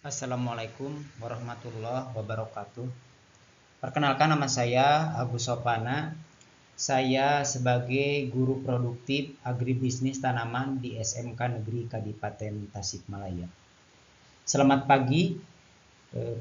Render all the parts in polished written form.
Assalamualaikum warahmatullahi wabarakatuh. Perkenalkan, nama saya Agus Sopana. Saya sebagai guru produktif agribisnis tanaman di SMK Negeri Kadipaten Tasikmalaya. Selamat pagi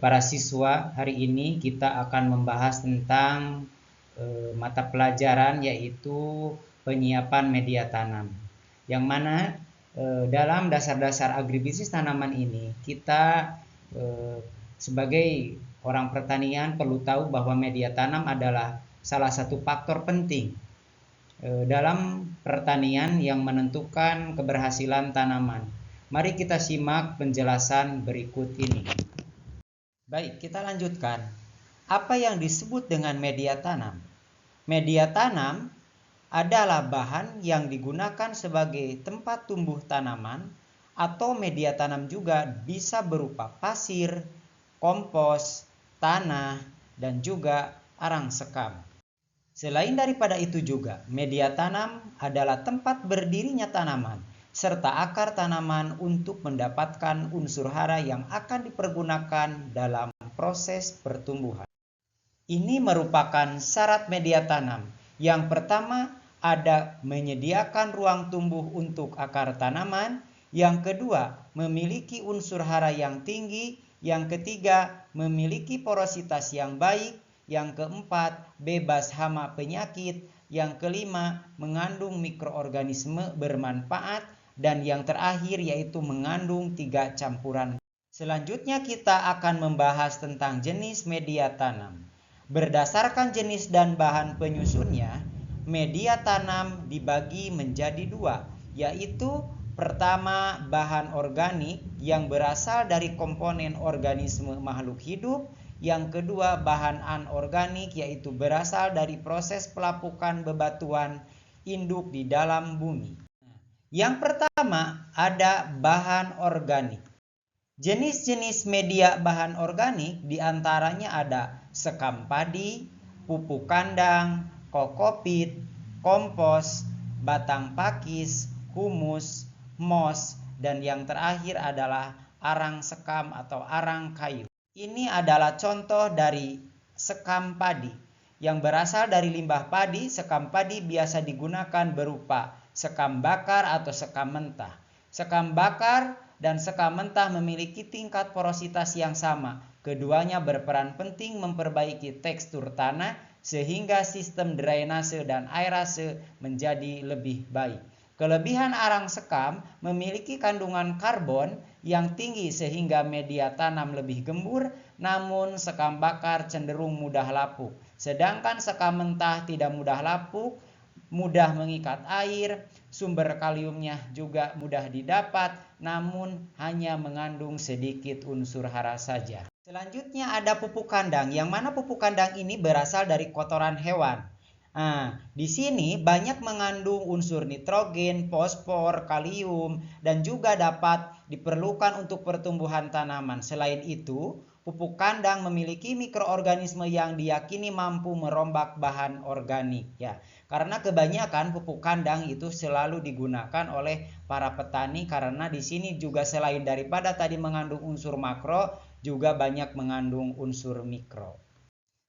para siswa. Hari ini kita akan membahas tentang mata pelajaran yaitu penyiapan media tanam. Yang mana dalam dasar-dasar agribisnis tanaman ini kita sebagai orang pertanian perlu tahu bahwa media tanam adalah salah satu faktor penting dalam pertanian yang menentukan keberhasilan tanaman. Mari kita simak penjelasan berikut ini. Baik, kita lanjutkan. Apa yang disebut dengan media tanam? Media tanam adalah bahan yang digunakan sebagai tempat tumbuh tanaman, atau media tanam juga bisa berupa pasir, kompos, tanah, dan juga arang sekam. Selain daripada itu juga, media tanam adalah tempat berdirinya tanaman serta akar tanaman untuk mendapatkan unsur hara yang akan dipergunakan dalam proses pertumbuhan. Ini merupakan syarat media tanam. Yang pertama, ada menyediakan ruang tumbuh untuk akar tanaman. Yang kedua, memiliki unsur hara yang tinggi. Yang ketiga, memiliki porositas yang baik. Yang keempat, bebas hama penyakit. Yang kelima, mengandung mikroorganisme bermanfaat. Dan yang terakhir yaitu mengandung 3 campuran. Selanjutnya kita akan membahas tentang jenis media tanam. Berdasarkan jenis dan bahan penyusunnya, media tanam dibagi menjadi 2, yaitu pertama, bahan organik yang berasal dari komponen organisme makhluk hidup. Yang kedua, bahan anorganik yaitu berasal dari proses pelapukan bebatuan induk di dalam bumi. Yang pertama, ada bahan organik. Jenis-jenis media bahan organik diantaranya ada sekam padi, pupuk kandang, kokopit, kompos, batang pakis, humus, mos, dan yang terakhir adalah arang sekam atau arang kayu. Ini adalah contoh dari sekam padi. Yang berasal dari limbah padi, sekam padi biasa digunakan berupa sekam bakar atau sekam mentah. Sekam bakar dan sekam mentah memiliki tingkat porositas yang sama. Keduanya berperan penting memperbaiki tekstur tanah sehingga sistem drainase dan aerase menjadi lebih baik. Kelebihan arang sekam memiliki kandungan karbon yang tinggi sehingga media tanam lebih gembur, namun sekam bakar cenderung mudah lapuk. Sedangkan sekam mentah tidak mudah lapuk, mudah mengikat air, sumber kaliumnya juga mudah didapat, namun hanya mengandung sedikit unsur hara saja. Selanjutnya ada pupuk kandang, yang mana pupuk kandang ini berasal dari kotoran hewan. Di sini banyak mengandung unsur nitrogen, fosfor, kalium, dan juga dapat diperlukan untuk pertumbuhan tanaman. Selain itu, pupuk kandang memiliki mikroorganisme yang diyakini mampu merombak bahan organik, ya. Karena kebanyakan pupuk kandang itu selalu digunakan oleh para petani karena di sini juga selain daripada tadi mengandung unsur makro, juga banyak mengandung unsur mikro.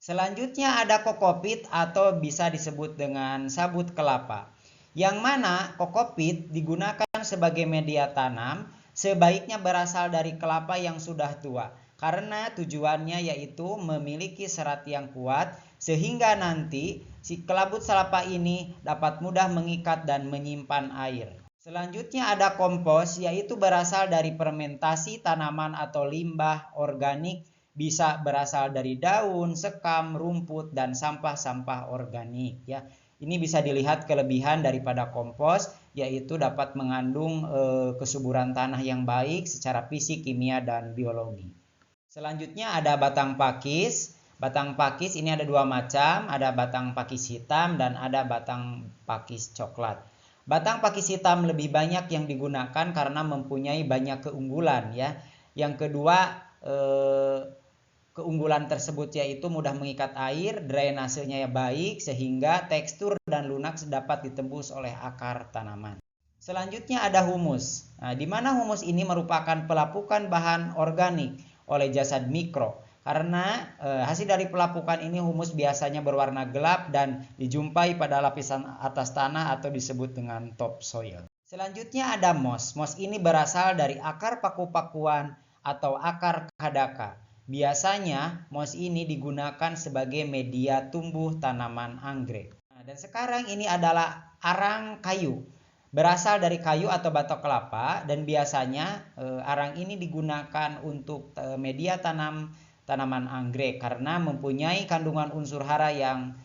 Selanjutnya ada kokopit atau bisa disebut dengan sabut kelapa. Yang mana kokopit digunakan sebagai media tanam sebaiknya berasal dari kelapa yang sudah tua. Karena tujuannya yaitu memiliki serat yang kuat sehingga nanti si kelabut kelapa ini dapat mudah mengikat dan menyimpan air. Selanjutnya ada kompos, yaitu berasal dari fermentasi tanaman atau limbah organik, bisa berasal dari daun, sekam, rumput, dan sampah-sampah organik, ya. Ini bisa dilihat kelebihan daripada kompos, yaitu dapat mengandung kesuburan tanah yang baik secara fisik, kimia, dan biologi. Selanjutnya ada batang pakis. Batang pakis ini ada 2 macam, ada batang pakis hitam dan ada batang pakis coklat. Batang pakis hitam lebih banyak yang digunakan karena mempunyai banyak keunggulan, ya. Yang kedua, keunggulan tersebut yaitu mudah mengikat air, drainasenya baik sehingga tekstur dan lunak dapat ditembus oleh akar tanaman. Selanjutnya ada humus. Nah, di mana humus ini merupakan pelapukan bahan organik oleh jasad mikro. Karena hasil dari pelapukan ini humus biasanya berwarna gelap dan dijumpai pada lapisan atas tanah atau disebut dengan topsoil. Selanjutnya ada moss. Moss ini berasal dari akar paku-pakuan atau akar kadaka. Biasanya moss ini digunakan sebagai media tumbuh tanaman anggrek. Nah, dan sekarang ini adalah arang kayu. Berasal dari kayu atau batok kelapa dan biasanya arang ini digunakan untuk media tanaman anggrek karena mempunyai kandungan unsur hara yang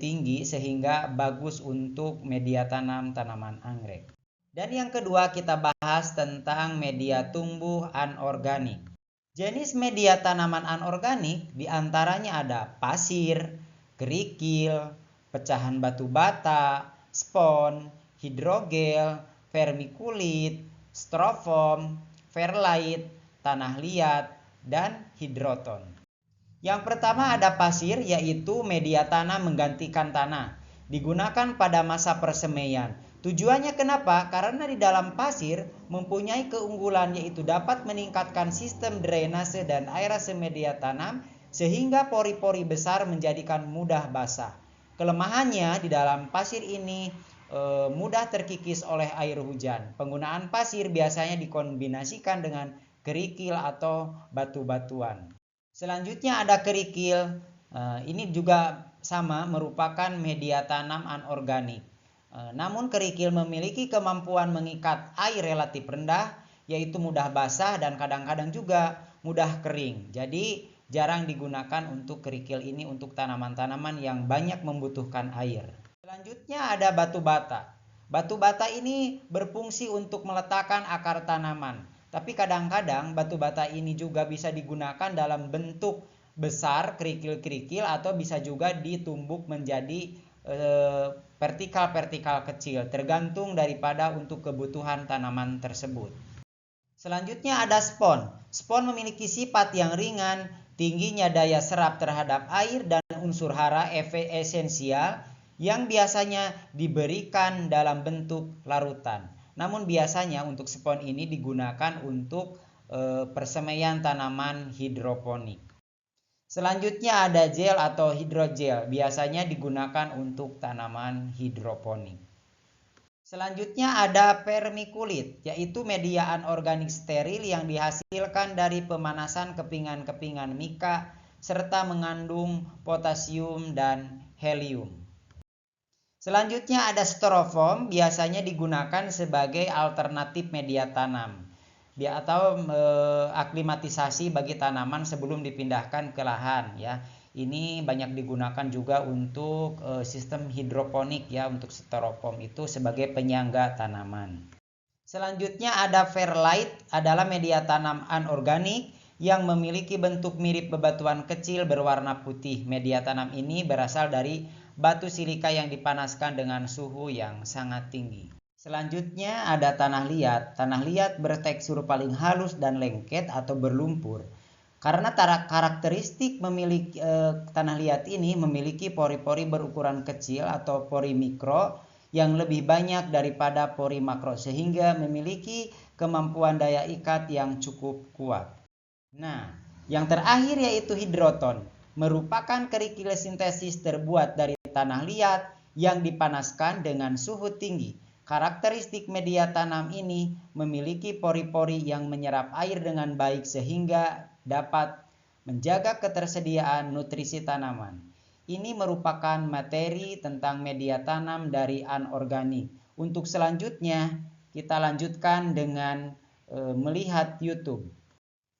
tinggi sehingga bagus untuk media tanam tanaman anggrek. Dan yang kedua kita bahas tentang media tumbuh anorganik. Jenis media tanaman anorganik diantaranya ada pasir, kerikil, pecahan batu bata, spon, hidrogel, vermikulit, styrofoam, perlite, tanah liat, dan hidroton. Yang pertama ada pasir, yaitu media tanam menggantikan tanah. Digunakan pada masa persemaian. Tujuannya kenapa? Karena di dalam pasir mempunyai keunggulan yaitu dapat meningkatkan sistem drainase dan aerasi media tanam sehingga pori-pori besar menjadikan mudah basah. Kelemahannya di dalam pasir ini mudah terkikis oleh air hujan. Penggunaan pasir biasanya dikombinasikan dengan kerikil atau batu-batuan. Selanjutnya ada kerikil. Ini juga sama merupakan media tanam anorganik. Namun kerikil memiliki kemampuan mengikat air relatif rendah, yaitu mudah basah dan kadang-kadang juga mudah kering. Jadi jarang digunakan untuk kerikil ini untuk tanaman-tanaman yang banyak membutuhkan air. Selanjutnya ada batu bata. Batu bata ini berfungsi untuk meletakkan akar tanaman. Tapi kadang-kadang batu bata ini juga bisa digunakan dalam bentuk besar kerikil-kerikil atau bisa juga ditumbuk menjadi vertikal-vertikal kecil tergantung daripada untuk kebutuhan tanaman tersebut. Selanjutnya ada spon. Spon memiliki sifat yang ringan, tingginya daya serap terhadap air dan unsur hara esensial yang biasanya diberikan dalam bentuk larutan. Namun biasanya untuk spon ini digunakan untuk persemaian tanaman hidroponik. Selanjutnya ada gel atau hidrogel, biasanya digunakan untuk tanaman hidroponik. Selanjutnya ada vermikulit, yaitu media anorganik steril yang dihasilkan dari pemanasan kepingan-kepingan mika serta mengandung potasium dan helium. Selanjutnya ada styrofoam, biasanya digunakan sebagai alternatif media tanam atau aklimatisasi bagi tanaman sebelum dipindahkan ke lahan ya. Ini banyak digunakan juga untuk sistem hidroponik ya, untuk styrofoam itu sebagai penyangga tanaman. Selanjutnya ada perlite, adalah media tanam anorganik yang memiliki bentuk mirip bebatuan kecil berwarna putih. Media tanam ini berasal dari batu silika yang dipanaskan dengan suhu yang sangat tinggi. Selanjutnya ada tanah liat. Tanah liat bertekstur paling halus dan lengket atau berlumpur. Karena karakteristik tanah liat ini memiliki pori-pori berukuran kecil atau pori mikro yang lebih banyak daripada pori makro sehingga memiliki kemampuan daya ikat yang cukup kuat. Nah, yang terakhir yaitu hidroton, merupakan kerikil sintesis terbuat dari tanah liat yang dipanaskan dengan suhu tinggi. Karakteristik media tanam ini memiliki pori-pori yang menyerap air dengan baik sehingga dapat menjaga ketersediaan nutrisi tanaman. Ini merupakan materi tentang media tanam dari anorganik. Untuk selanjutnya kita lanjutkan dengan melihat YouTube.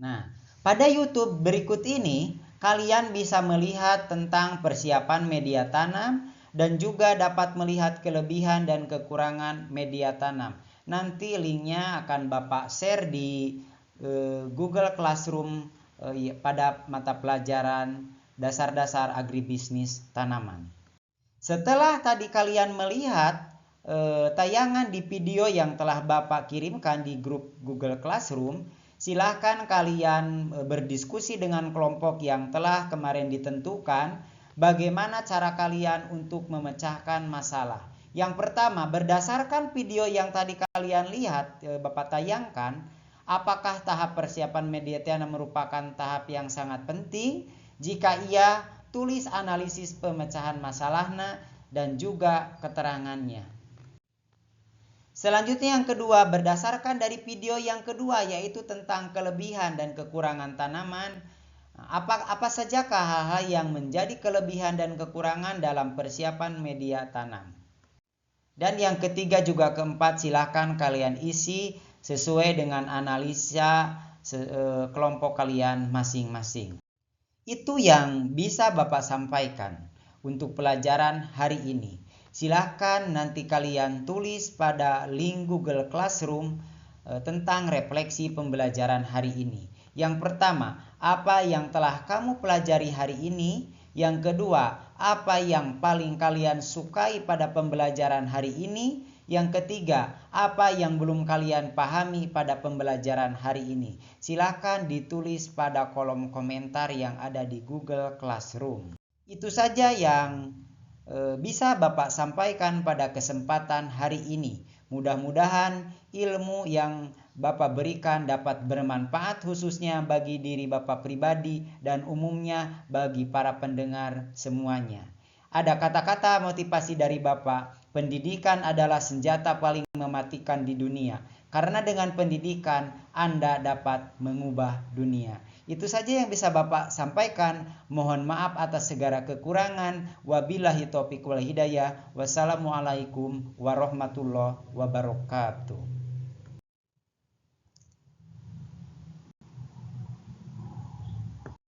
Nah, pada YouTube berikut ini kalian bisa melihat tentang persiapan media tanam dan juga dapat melihat kelebihan dan kekurangan media tanam. Nanti linknya akan Bapak share di Google Classroom pada mata pelajaran dasar-dasar agribisnis tanaman. Setelah tadi kalian melihat tayangan di video yang telah Bapak kirimkan di grup Google Classroom, silahkan kalian berdiskusi dengan kelompok yang telah kemarin ditentukan bagaimana cara kalian untuk memecahkan masalah. Yang pertama, berdasarkan video yang tadi kalian lihat, Bapak tayangkan, apakah tahap persiapan media tanam merupakan tahap yang sangat penting? Jika iya, tulis analisis pemecahan masalahnya dan juga keterangannya. Selanjutnya yang kedua, berdasarkan dari video yang kedua yaitu tentang kelebihan dan kekurangan tanaman. Apa sajakah hal-hal yang menjadi kelebihan dan kekurangan dalam persiapan media tanam? Dan yang ketiga juga keempat, silakan kalian isi sesuai dengan analisa kelompok kalian masing-masing. Itu yang bisa Bapak sampaikan untuk pelajaran hari ini. Silakan nanti kalian tulis pada link Google Classroom tentang refleksi pembelajaran hari ini. Yang pertama, apa yang telah kamu pelajari hari ini? Yang kedua, apa yang paling kalian sukai pada pembelajaran hari ini? Yang ketiga, apa yang belum kalian pahami pada pembelajaran hari ini? Silakan ditulis pada kolom komentar yang ada di Google Classroom. Itu saja yang bisa Bapak sampaikan pada kesempatan hari ini. Mudah-mudahan ilmu yang Bapak berikan dapat bermanfaat khususnya bagi diri Bapak pribadi dan umumnya bagi para pendengar semuanya. Ada kata-kata motivasi dari Bapak, pendidikan adalah senjata paling mematikan di dunia. Karena dengan pendidikan Anda dapat mengubah dunia. Itu saja yang bisa Bapak sampaikan. Mohon maaf atas segala kekurangan. Wabillahi taufiq wal hidayah. Wassalamualaikum warahmatullahi wabarakatuh.